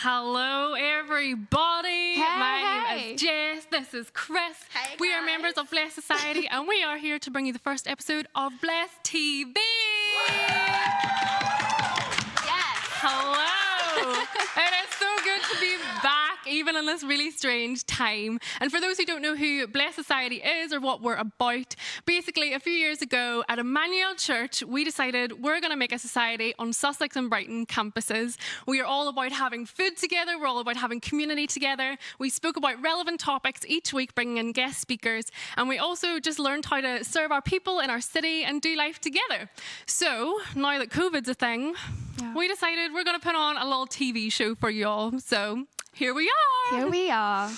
Hello, everybody. My name is Jess. This is Chris. Hey, we are guys. members of BLESS Society, and we are here to bring you the first episode of BLESS TV. Yes. Hello. It is so good to be back, even in this really strange time. And for those who don't know who BLESS Society is or what we're about, basically a few years ago at Emmanuel Church, we decided we're going to make a society on Sussex and Brighton campuses. We are all about having food together. We're all about having community together. We spoke about relevant topics each week, bringing in guest speakers. And we also just learned how to serve our people in our city and do life together. So now that COVID's a thing, we decided we're going to put on a little TV show for you all. So here we are. Here we are.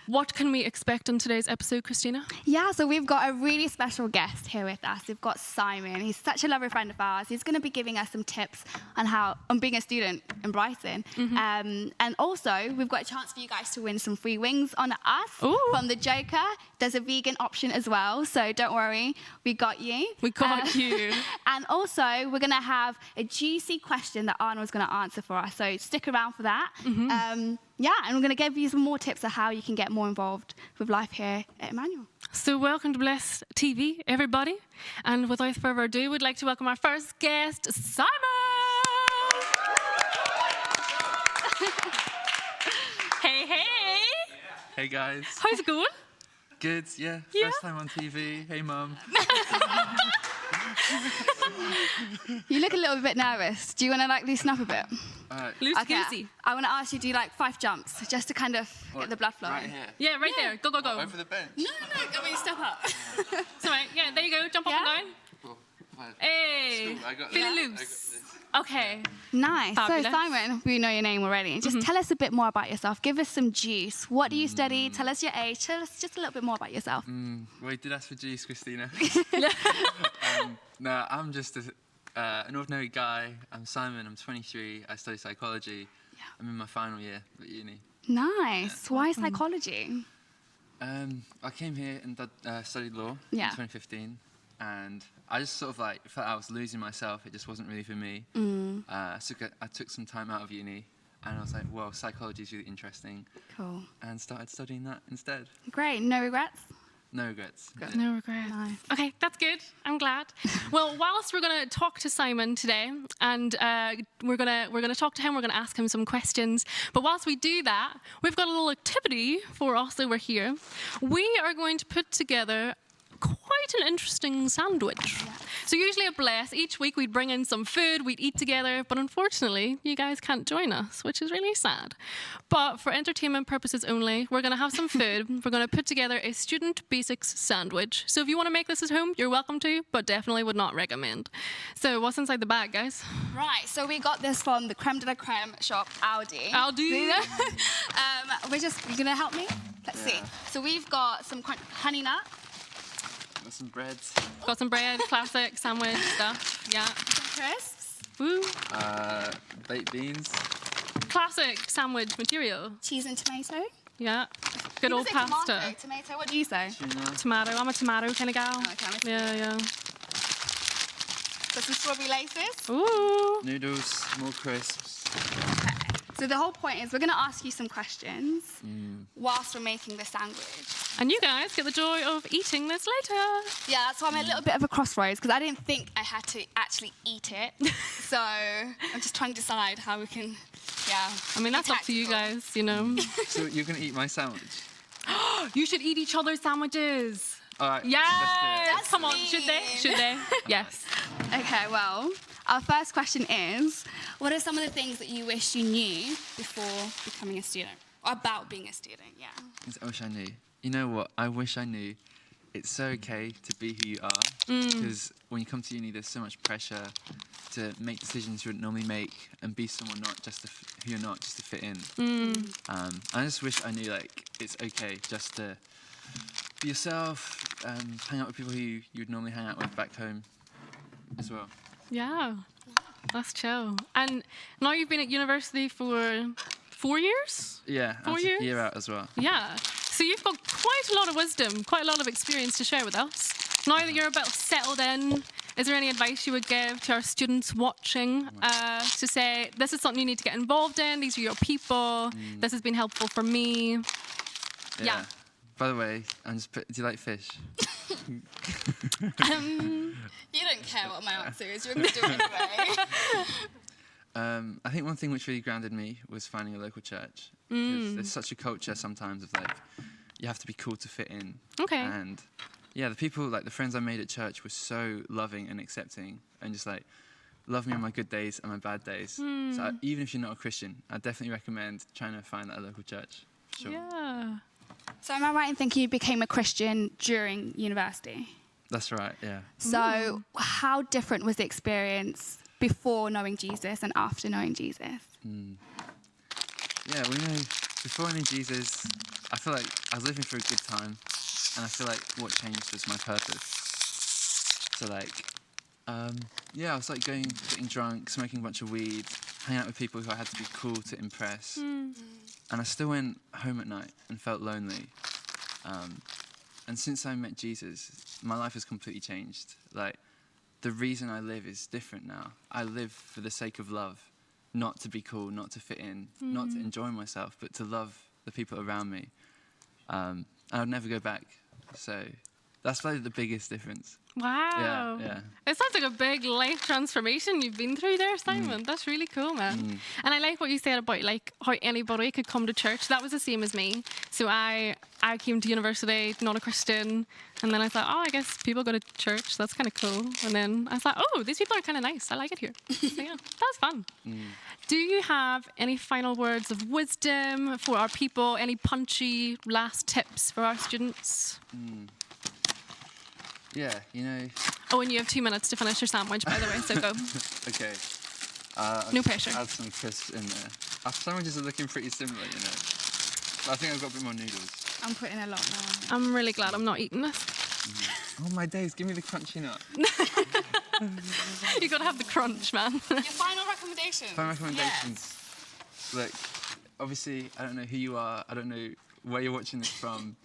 What can we expect in today's episode, Christina? Yeah, so we've got a really special guest here with us. We've got Simon. He's such a lovely friend of ours. He's going to be giving us some tips on being a student in Brighton. And also, we've got a chance for you guys to win some free wings on us from the Joker. There's a vegan option as well, so don't worry, we got you. We got you. And also, we're going to have a juicy question that Arnold's going to answer for us, so stick around for that. Yeah, and we're going to give you some more tips of how you can get more involved with life here at Emmanuel. So welcome to BLESS TV, everybody. And without further ado, we'd like to welcome our first guest, Simon! Hey, hey! Hey guys. How's it going? Good, yeah. Yeah? First time on TV. Hey mum. You look a little bit nervous. Do you want to loosen up a bit? Alright. Loosey-goosey. I want to ask you to do 5 jumps just to kind of get the blood flowing. Right here. Yeah, right there. Go, go, go. Over the bench. No, I mean step up. It's all right. Yeah, there you go. Jump up and down. 4, 5. Hey. Cool, I got Feeling this. loose. Okay. Nice. Fabulous. So Simon, we know your name already. Just tell us a bit more about yourself. Give us some juice. What do you study? Tell us your age. Tell us just a little bit more about yourself. Well, you did ask for juice, Christina. No, I'm just an ordinary guy. I'm Simon. I'm 23. I study psychology. Yeah. I'm in my final year at uni. Nice. Why psychology? I came here and studied law in 2015. And I just sort of felt I was losing myself. It just wasn't really for me. I took some time out of uni, and I was like, well, psychology is really interesting. Cool. And started studying that instead. Great. No regrets? No regrets. Good. No regrets. Nice. Okay, that's good. I'm glad. Well, whilst we're going to talk to Simon today, and we're gonna talk to him, we're going to ask him some questions. But whilst we do that, we've got a little activity for us over here. We are going to put together quite an interesting sandwich. So usually at BLESS, each week we'd bring in some food, we'd eat together, but unfortunately, you guys can't join us, which is really sad. But for entertainment purposes only, we're going to have some food. We're going to put together a student basics sandwich. So if you want to make this at home, you're welcome to, but definitely would not recommend. So what's inside the bag, guys? Right, so we got this from the creme de la creme shop, Aldi. Aldi. You're going to help me? Let's see. So we've got some honey nut. Got some breads. Got some bread, classic sandwich stuff. Yeah. Some crisps. Woo. Baked beans. Classic sandwich material. Cheese and tomato. Yeah. Good old pasta. Tomato, what do you say? Tuna. Tomato. I'm a tomato kind of gal. Okay, I'm a Yeah. Got some strawberry laces. Ooh. Noodles. More crisps. So the whole point is we're going to ask you some questions whilst we're making the sandwich. And you guys get the joy of eating this later. Yeah, so I'm at a little bit of a crossroads because I didn't think I had to actually eat it. So I'm just trying to decide how we can, I mean, that's up to you guys, you know. So you're going to eat my sandwich? You should eat each other's sandwiches. All right. Yes. Let's do it. Come on. me. Should they? Should they? Yes. Okay, well, our first question is, what are some of the things that you wish you knew before becoming a student? Or about being a student, I wish I knew. You know what? I wish I knew. It's so okay to be who you are. Because when you come to uni, there's so much pressure to make decisions you wouldn't normally make and be someone who you're not, just to fit in. I just wish I knew it's okay just to be yourself, hang out with people who you would normally hang out with back home as well. Yeah. That's chill. And now you've been at university for 4 years? Yeah, 4 I took years? a year out as well. Yeah. So you've got quite a lot of wisdom, quite a lot of experience to share with us. Now that you're a bit settled in, is there any advice you would give to our students watching to say, this is something you need to get involved in, these are your people, this has been helpful for me? Yeah. By the way, do you like fish? You don't care what my answer is. You're going to do it anyway. I think one thing which really grounded me was finding a local church. Because there's such a culture sometimes of like, you have to be cool to fit in. Okay. And yeah, the people, like the friends I made at church were so loving and accepting and just like, love me on my good days and my bad days. So even if you're not a Christian, I definitely recommend trying to find that at a local church. For sure. Yeah. So am I right in thinking you became a Christian during university? That's right, yeah. So how different was the experience before knowing Jesus and after knowing Jesus? Yeah, well, you know, before I knew Jesus, I feel like I was living for a good time, and I feel like what changed was my purpose. So like, yeah, I was like getting drunk, smoking a bunch of weed, hanging out with people who I had to be cool to impress. And I still went home at night and felt lonely. And since I met Jesus, my life has completely changed. Like, the reason I live is different now. I live for the sake of love, not to be cool, not to fit in, not to enjoy myself, but to love the people around me. And I'd never go back. So that's probably the biggest difference. Wow. Yeah. It sounds like a big life transformation you've been through there, Simon. That's really cool, man. And I like what you said about like how anybody could come to church. That was the same as me. So I came to university, not a Christian, and then I thought, oh, I guess people go to church. That's kind of cool. And then I thought, oh, these people are kind of nice. I like it here. So yeah, that was fun. Do you have any final words of wisdom for our people? Any punchy last tips for our students? Yeah, you know. Oh, and you have 2 minutes to finish your sandwich, by the way, so go. Okay. No pressure. Add some crisps in there. Our sandwiches are looking pretty similar, you know. But I think I've got a bit more noodles. I'm putting a lot more. I'm really glad I'm not eating this. Oh my days, give me the crunchy nut. You gotta have the crunch, man. Your final recommendations. Final recommendations. Look, obviously, I don't know who you are. I don't know where you're watching this from.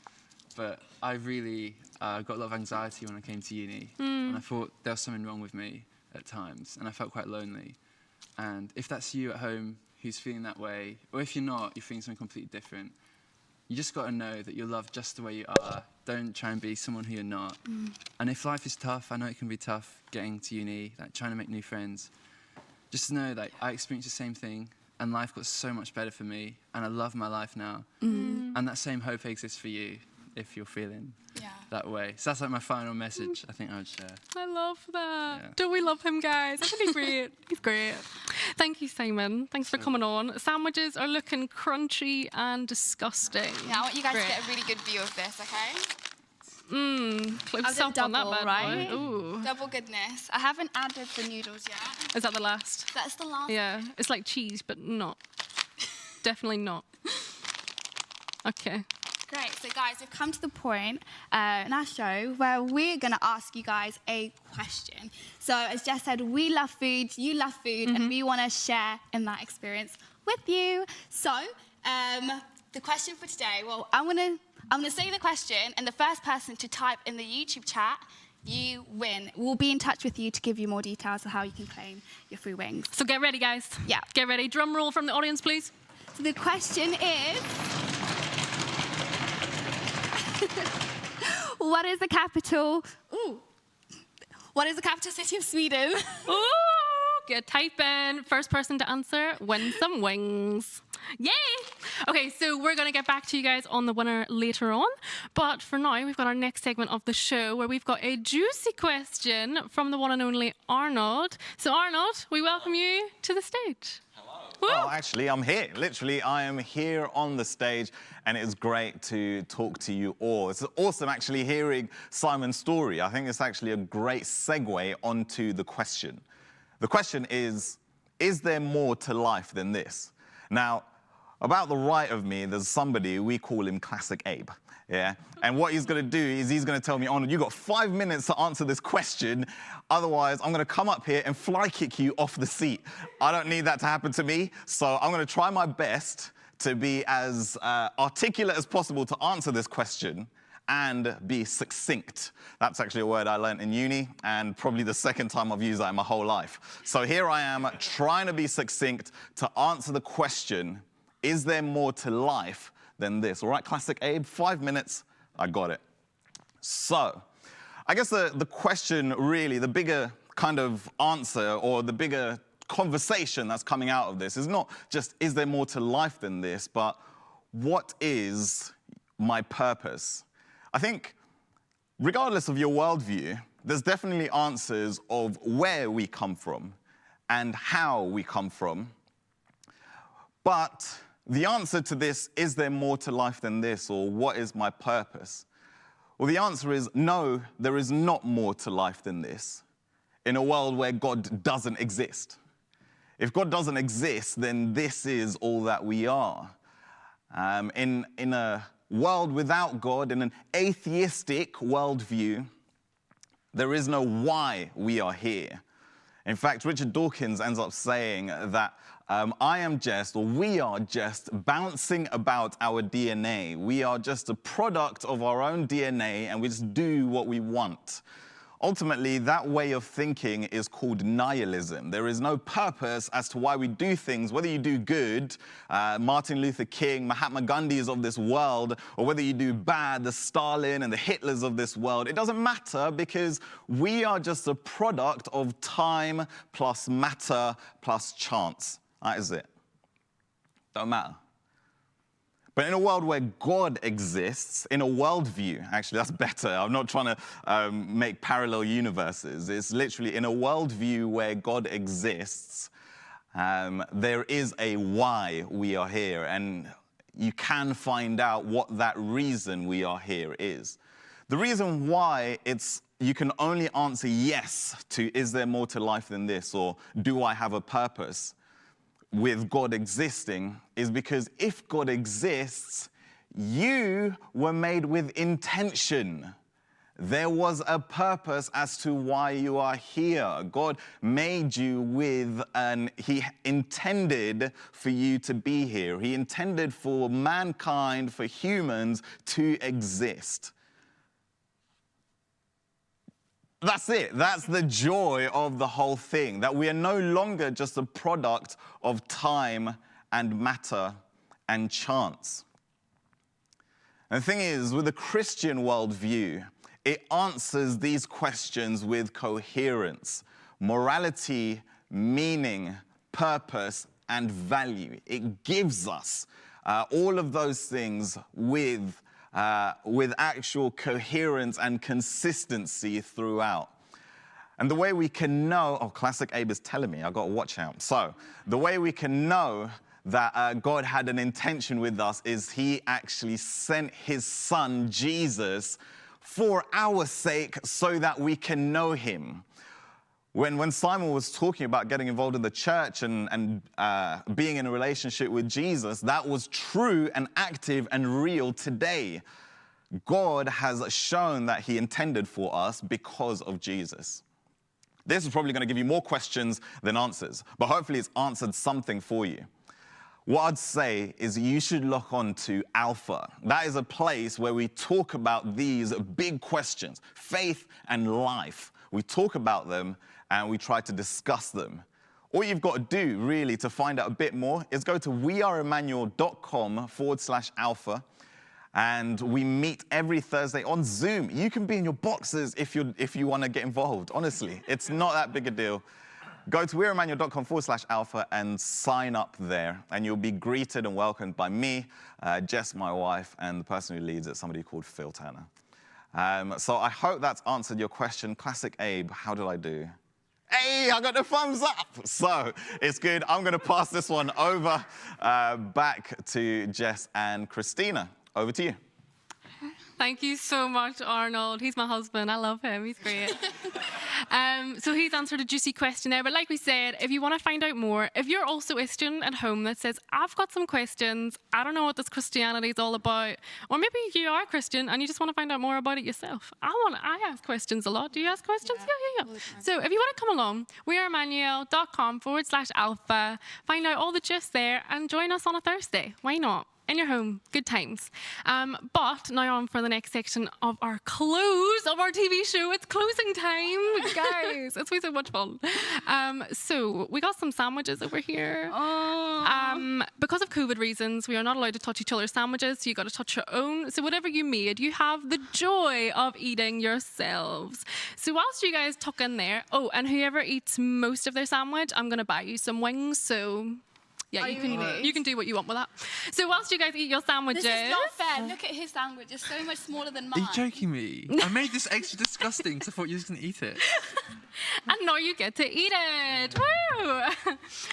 But I really got a lot of anxiety when I came to uni. And I thought there was something wrong with me at times. And I felt quite lonely. And if that's you at home who's feeling that way, or if you're not, you're feeling something completely different, you just got to know that you're loved just the way you are. Don't try and be someone who you're not. And if life is tough, I know it can be tough getting to uni, like trying to make new friends. Just know that I experienced the same thing, and life got so much better for me, and I love my life now. And that same hope exists for you if you're feeling that way. So that's like my final message I think I would share. I love that. Yeah. Don't we love him, guys? Isn't he great? He's great. Thank you, Simon. Thanks for coming on. Sandwiches are looking crunchy and disgusting. Yeah, I want you guys Great. to get a really good view of this, okay? Close I'll up do on that double, bad right? boy. Ooh. Double goodness. I haven't added the noodles yet. Is that the last? That's the last. Yeah. It's like cheese, but not. Definitely not. Okay. Great. So, guys, we've come to the point in our show where we're going to ask you guys a question. So, as Jess said, we love food, you love food, and we want to share in that experience with you. So, the question for today, well, I'm going to say the question, and the first person to type in the YouTube chat, you win. We'll be in touch with you to give you more details of how you can claim your free wings. So get ready, guys. Yeah. Get ready. Drum roll from the audience, please. So the question is, what is the capital? What is the capital city of Sweden? Ooh, good typing. First person to answer, win some wings. Yay! Okay, so we're going to get back to you guys on the winner later on. But for now, we've got our next segment of the show where we've got a juicy question from the one and only Arnold. So Arnold, we welcome you to the stage. Well, actually, I'm here. Literally, I am here on the stage, and it is great to talk to you all. It's awesome, actually, hearing Simon's story. I think it's actually a great segue onto the question. The question is there more to life than this? Now, about the right of me, there's somebody, we call him Classic Abe. Yeah, and what he's going to do is he's going to tell me, Arnold, you've got 5 minutes to answer this question. Otherwise, I'm going to come up here and fly kick you off the seat. I don't need that to happen to me, so I'm going to try my best to be as articulate as possible to answer this question. and be succinct. That's actually a word I learned in uni, and probably the second time I've used that in my whole life. So here I am trying to be succinct to answer the question, is there more to life than this? All right, Classic Abe, 5 minutes, I got it. So, I guess the question really, the bigger kind of answer or the bigger conversation that's coming out of this is not just, is there more to life than this, but what is my purpose? I think regardless of your worldview, there's definitely answers of where we come from and how we come from. But the answer to this, is there more to life than this, or what is my purpose? Well, the answer is no, there is not more to life than this in a world where God doesn't exist. If God doesn't exist, then this is all that we are. In a world without God, in an atheistic worldview, there is no why we are here. In fact, Richard Dawkins ends up saying that we are just bouncing about our DNA. We are just a product of our own DNA, and we just do what we want. Ultimately, that way of thinking is called nihilism. There is no purpose as to why we do things, whether you do good, Martin Luther King, Mahatma Gandhi's of this world, or whether you do bad, the Stalin and the Hitlers of this world. It doesn't matter, because we are just a product of time plus matter plus chance. That is it. Don't matter. But in a world where God exists, in a worldview, actually that's better. I'm not trying to make parallel universes. It's literally in a worldview where God exists, there is a why we are here. And you can find out what that reason we are here is. The reason why you can only answer yes to, is there more to life than this, or do I have a purpose, with God existing, is because if God exists, you were made with intention. There was a purpose as to why you are here. God made you He intended for you to be here. He intended for mankind, for humans to exist. That's it. That's the joy of the whole thing, that we are no longer just a product of time and matter and chance. And the thing is, with a Christian worldview, it answers these questions with coherence, morality, meaning, purpose, and value. It gives us all of those things with actual coherence and consistency throughout. And the way we can know, Classic Abe is telling me, I've got to watch out. So, the way we can know that God had an intention with us is He actually sent His Son, Jesus, for our sake so that we can know Him. When Simon was talking about getting involved in the church and being in a relationship with Jesus, that was true and active and real today. God has shown that He intended for us because of Jesus. This is probably going to give you more questions than answers, but hopefully it's answered something for you. What I'd say is you should look on to Alpha. That is a place where we talk about these big questions, faith and life. We talk about them and we try to discuss them. All you've got to do, really, to find out a bit more is go to weareemmanuel.com/alpha, and we meet every Thursday on Zoom. You can be in your boxes if you want to get involved. Honestly, it's not that big a deal. Go to weareemmanuel.com/alpha and sign up there, and you'll be greeted and welcomed by me, Jess, my wife, and the person who leads it, somebody called Phil Turner. So I hope that's answered your question. Classic Abe, how did I do? Hey, I got the thumbs up. So it's good. I'm going to pass this one over back to Jess and Christina. Over to you. Thank you so much, Arnold. He's my husband. I love him. He's great. So he's answered a juicy question there. But like we said, if you want to find out more, if you're also a student at home that says, I've got some questions, I don't know what this Christianity is all about, or maybe you are Christian and you just want to find out more about it yourself. I ask questions a lot. Do you ask questions? Yeah. So if you want to come along, weareemmanuel.com/alpha, find out all the gist there and join us on a Thursday. Why not? in your home. Good times. But now on for the next section of our close of our TV show. It's closing time, guys. It's been so much fun. So we got some sandwiches over here. Because of COVID reasons, we are not allowed to touch each other's sandwiches, so you got to touch your own. So whatever you made, you have the joy of eating yourselves. So whilst you guys tuck in there, and whoever eats most of their sandwich, I'm going to buy you some wings. So yeah, you can do what you want with that. So whilst you guys eat your sandwiches... This is not fair. Look at his sandwich. It's so much smaller than Are mine. you joking me? I made this extra disgusting because I thought you were just going to eat it. And now you get to eat it. Woo!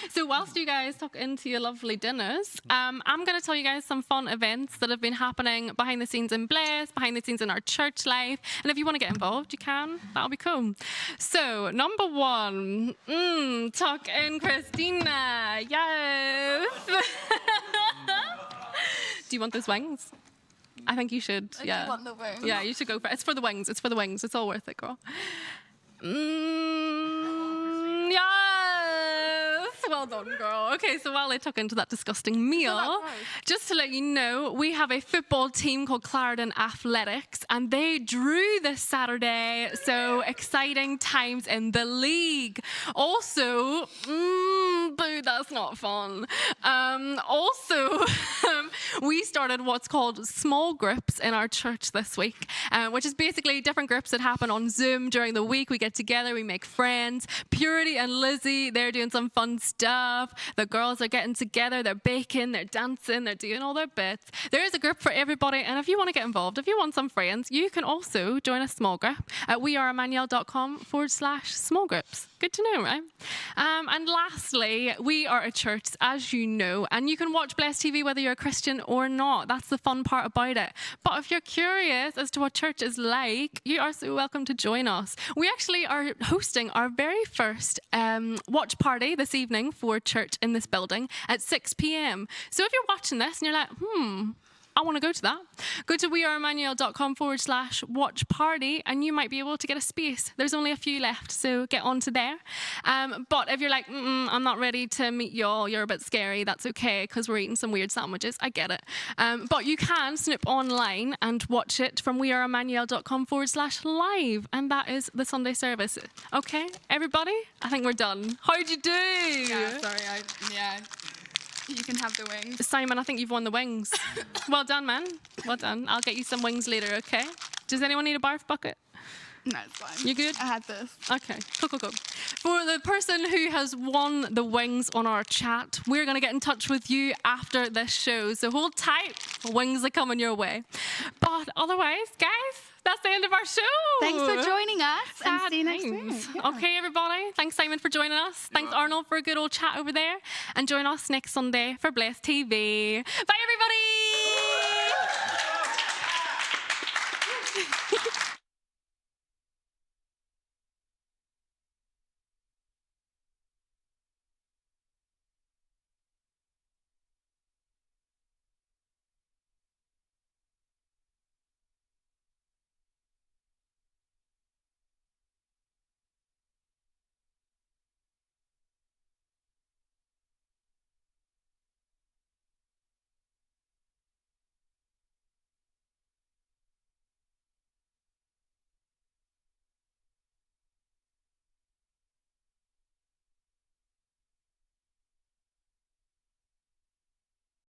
So whilst you guys tuck into your lovely dinners, I'm going to tell you guys some fun events that have been happening behind the scenes in Bless, behind the scenes in our church life. And if you want to get involved, you can. That'll be cool. So, number one, tuck in Christina. Yes. Do you want those wings? I think you should. I Yeah. do want the wings. Yeah, you should go for it. It's for the wings. It's for the wings. It's all worth it, girl. Yes! Well done, girl. Okay, so while I tuck into that disgusting meal, just to let you know, we have a football team called Clarendon Athletics, and they drew this Saturday. So exciting times in the league. Also, boo, that's not fun. We started what's called small groups in our church this week, which is basically different groups that happen on Zoom during the week. We get together, we make friends. Purity and Lizzie, they're doing some fun stuff. The girls are getting together, they're baking, they're dancing, they're doing all their bits. There is a group for everybody, and if you want to get involved, if you want some friends, you can also join a small group at weareemmanuel.com/small groups. Good to know, right? And lastly, we are a church, as you know, and you can watch Bless TV whether you're a Christian or not. That's the fun part about it. But if you're curious as to what church is like, you are so welcome to join us. We actually are hosting our very first watch party this evening for church in this building at 6 p.m. So if you're watching this and you're like, I want to go to that, go to weareemmanuel.com/watch party and you might be able to get a space. There's only a few left, so get onto there. But if you're like, I'm not ready to meet y'all, you're a bit scary, that's okay, because we're eating some weird sandwiches, I get it. But you can snip online and watch it from weareemmanuel.com/live, and that is the Sunday service. Okay, everybody? I think we're done. How'd you do? Yeah, sorry. You can have the wings. Simon, I think you've won the wings. Well done, man. Well done. I'll get you some wings later, okay? Does anyone need a barf bucket? No, it's fine. You good? I had this. Okay, cool. For the person who has won the wings on our chat, we're going to get in touch with you after this show. So hold tight. Wings are coming your way. But otherwise, guys, that's the end of our show. Thanks for joining us. And Sad see you next things. week. Yeah. Okay, everybody. Thanks, Simon, for joining us. Thanks, Arnold, for a good old chat over there. And join us next Sunday for Bless TV. Bye, everybody.